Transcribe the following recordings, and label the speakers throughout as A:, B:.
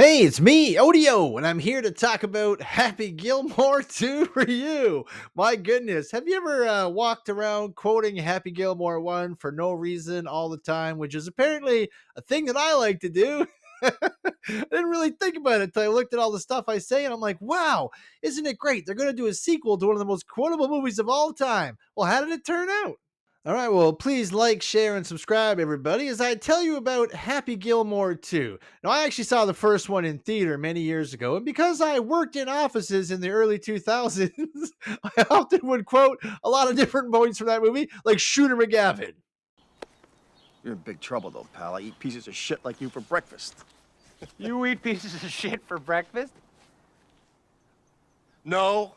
A: Hey, it's me, Odio, and I'm here to talk about Happy Gilmore 2 for you. My goodness, have you ever walked around quoting Happy Gilmore 1 for no reason all the time, which is apparently a thing that I like to do? I didn't really think about it until I looked at all the stuff I say, and I'm like, wow, isn't it great? They're going to do a sequel to one of the most quotable movies of all time. Well, how did it turn out? All right, well, please like, share, and subscribe, everybody, as I tell you about Happy Gilmore 2. Now, I actually saw the first one in theater many years ago, and because I worked in offices in the early 2000s, I often would quote a lot of different points from that movie, like Shooter McGavin.
B: You're in big trouble, though, pal. I eat pieces of shit like you for breakfast.
C: You eat pieces of shit for breakfast?
B: No.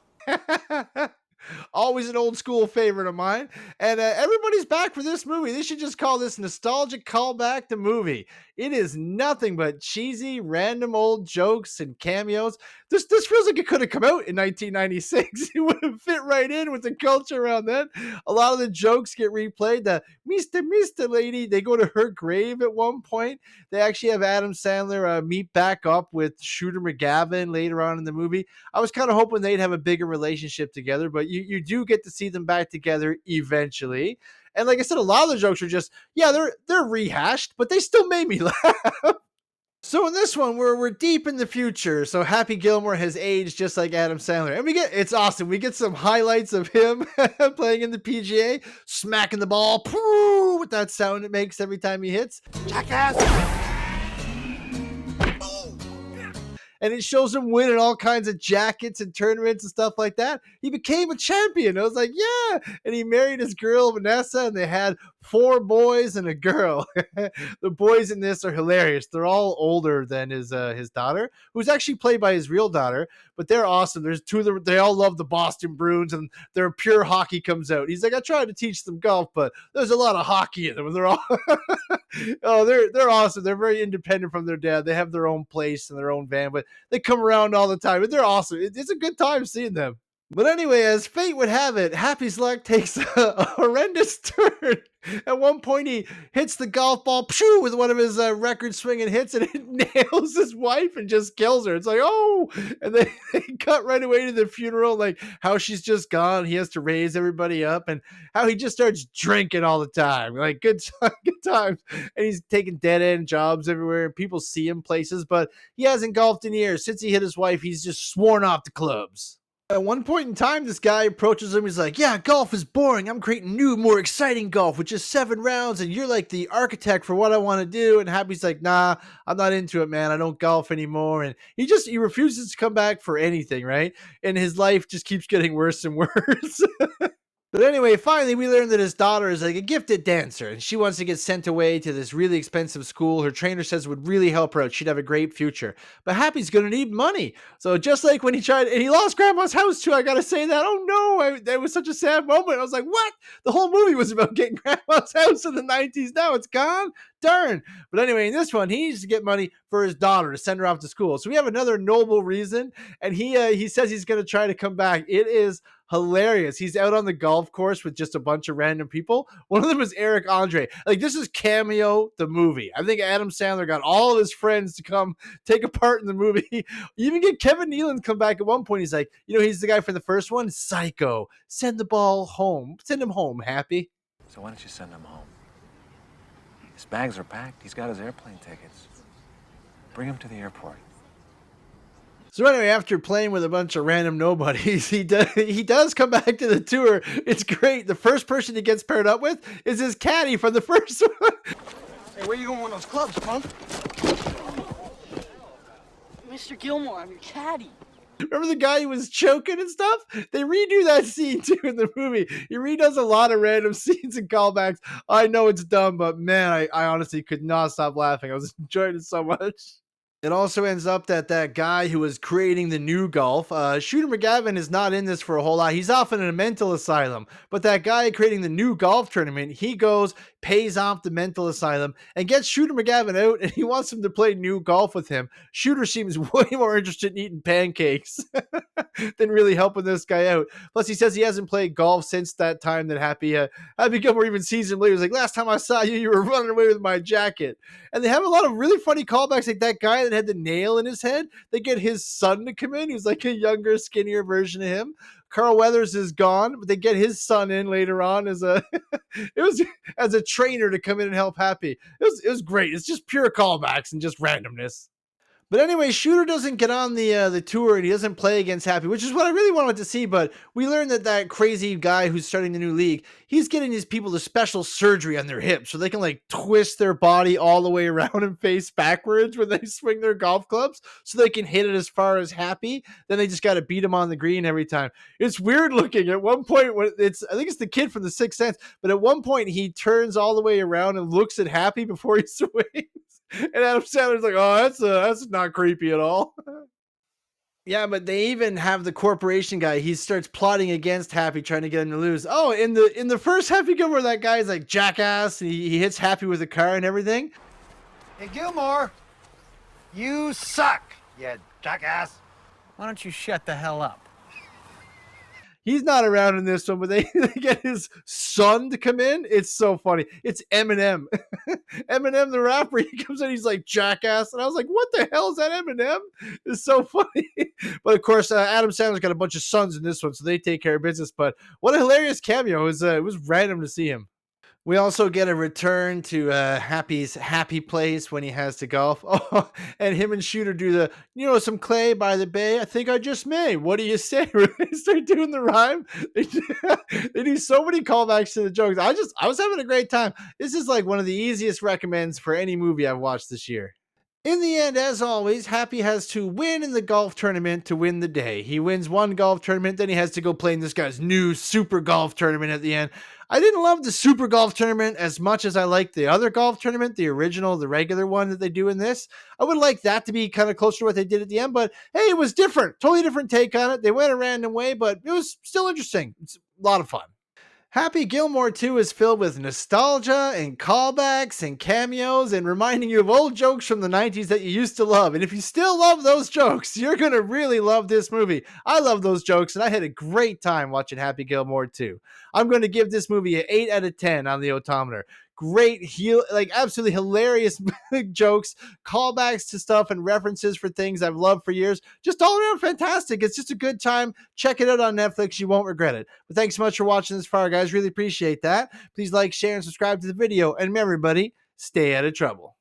A: Always an old school favorite of mine. And everybody's back for this movie. They should just call this nostalgic callback to movie. It is nothing but cheesy, random old jokes and cameos. This feels like it could have come out in 1996. It would have fit right in with the culture around then. A lot of the jokes get replayed. The Mr. Lady, they go to her grave at one point. They actually have Adam Sandler meet back up with Shooter McGavin later on in the movie. I was kind of hoping they'd have a bigger relationship together, but you do get to see them back together eventually. And like I said, a lot of the jokes are just, yeah, they're rehashed, but they still made me laugh. So in this one, we're deep in the future. So Happy Gilmore has aged just like Adam Sandler, and it's awesome. We get some highlights of him playing in the PGA, smacking the ball, with that sound it makes every time he hits.
B: Jackass!
A: And it shows him winning all kinds of jackets and tournaments and stuff like that. He became a champion. I was like, yeah. And he married his girl, Vanessa, and they had 4 boys and a girl. The boys in this are hilarious. They're all older than his daughter, who's actually played by his real daughter, but they're awesome. There's 2 of them. They all love the Boston Bruins, and their pure hockey comes out. He's like, I tried to teach them golf, but there's a lot of hockey in them. And they're all oh, they're awesome. They're very independent from their dad. They have their own place and their own van, but they come around all the time, and they're awesome. It's a good time seeing them. But anyway, as fate would have it, Happy's luck takes a horrendous turn. At one point, he hits the golf ball with one of his record swinging hits, and it nails his wife and just kills her. It's like, oh, and they cut right away to the funeral, like how she's just gone. He has to raise everybody up, and how he just starts drinking all the time. Like good times, and he's taking dead end jobs everywhere. And people see him places, but he hasn't golfed in years since he hit his wife. He's just sworn off the clubs. At one point in time, this guy approaches him. He's like, yeah, golf is boring. I'm creating new, more exciting golf with just 7 rounds, and you're like the architect for what I want to do. And Happy's like, nah, I'm not into it, man. I don't golf anymore. And he refuses to come back for anything, right? And his life just keeps getting worse and worse. But anyway, finally, we learn that his daughter is like a gifted dancer, and she wants to get sent away to this really expensive school. Her trainer says would really help her out. She'd have a great future. But Happy's going to need money. So just like when he tried, and he lost Grandma's house too, I got to say that. Oh no, that was such a sad moment. I was like, what? The whole movie was about getting Grandma's house in the 90s. Now it's gone? Darn. But anyway, in this one, he needs to get money for his daughter to send her off to school. So we have another noble reason, and he says he's going to try to come back. It is hilarious. He's out on the golf course with just a bunch of random people. One of them is Eric Andre. Like, this is Cameo the movie. I think Adam Sandler got all of his friends to come take a part in the movie. You even get Kevin Nealon to come back at one point. He's like, he's the guy for the first one. Psycho. Send the ball home. Send him home, Happy.
C: So why don't you send him home? His bags are packed. He's got his airplane tickets. Bring him to the airport.
A: So anyway, after playing with a bunch of random nobodies, he does come back to the tour. It's great. The first person he gets paired up with is his caddy from the first one.
B: Hey, where you going with those clubs, punk?
D: Mr. Gilmore, I'm your caddy.
A: Remember the guy who was choking and stuff? They redo that scene too in the movie. He redoes a lot of random scenes and callbacks. I know it's dumb, but man, I honestly could not stop laughing. I was enjoying it so much. It also ends up that guy who was creating the new golf, Shooter McGavin is not in this for a whole lot. He's off in a mental asylum. But that guy creating the new golf tournament, he goes, pays off the mental asylum, and gets Shooter McGavin out, and he wants him to play new golf with him. Shooter seems way more interested in eating pancakes than really helping this guy out. Plus, he says he hasn't played golf since that time that Happy Gilmore even sees him later. He's like, last time I saw you, you were running away with my jacket. And they have a lot of really funny callbacks, like that guy that that had the nail in his head. They get his son to come in, who's like a younger, skinnier version of him. Carl Weathers is gone, but they get his son in later on as a it was as a trainer to come in and help Happy. It was great. It's just pure callbacks and just randomness. But anyway, Shooter doesn't get on the tour and he doesn't play against Happy, which is what I really wanted to see. But we learned that that crazy guy who's starting the new league, he's getting these people the special surgery on their hips so they can like twist their body all the way around and face backwards when they swing their golf clubs, so they can hit it as far as Happy. Then they just got to beat him on the green every time. It's weird looking. At one point, when I think it's the kid from The Sixth Sense, but at one point he turns all the way around and looks at Happy before he swings. And Adam Sandler's like, "Oh, that's not creepy at all." Yeah, but they even have the corporation guy. He starts plotting against Happy, trying to get him to lose. Oh, in the first Happy Gilmore, that guy's like jackass. And he hits Happy with a car and everything.
E: Hey, Gilmore, you suck, you jackass.
C: Why don't you shut the hell up?
A: He's not around in this one, but they get his son to come in. It's so funny. It's Eminem. Eminem the rapper. He comes in, he's like jackass. And I was like, what the hell is that Eminem? It's so funny. But of course, Adam Sandler's got a bunch of sons in this one, so they take care of business. But what a hilarious cameo. It was random to see him. We also get a return to Happy's happy place when he has to golf. Oh, and him and Shooter do some clay by the bay. I think I just may. What do you say? They start doing the rhyme. They do so many callbacks to the jokes. I was having a great time. This is like one of the easiest recommends for any movie I've watched this year. In the end, as always, Happy has to win in the golf tournament to win the day. He wins one golf tournament, then he has to go play in this guy's new super golf tournament at the end. I didn't love the super golf tournament as much as I liked the other golf tournament, the original, the regular one that they do in this. I would like that to be kind of closer to what they did at the end, but hey, it was different. Totally different take on it. They went a random way, but it was still interesting. It's a lot of fun. Happy Gilmore 2 is filled with nostalgia and callbacks and cameos and reminding you of old jokes from the 90s that you used to love. And if you still love those jokes, you're going to really love this movie. I love those jokes, and I had a great time watching Happy Gilmore 2. I'm going to give this movie an 8 out of 10 on the odometer. Great, absolutely hilarious jokes, callbacks to stuff, and references for things I've loved for years. Just all around fantastic. It's just a good time. Check it out on Netflix. You won't regret it. But thanks so much for watching this far, guys. Really appreciate that. Please like, share, and subscribe to the video. And remember, everybody, stay out of trouble.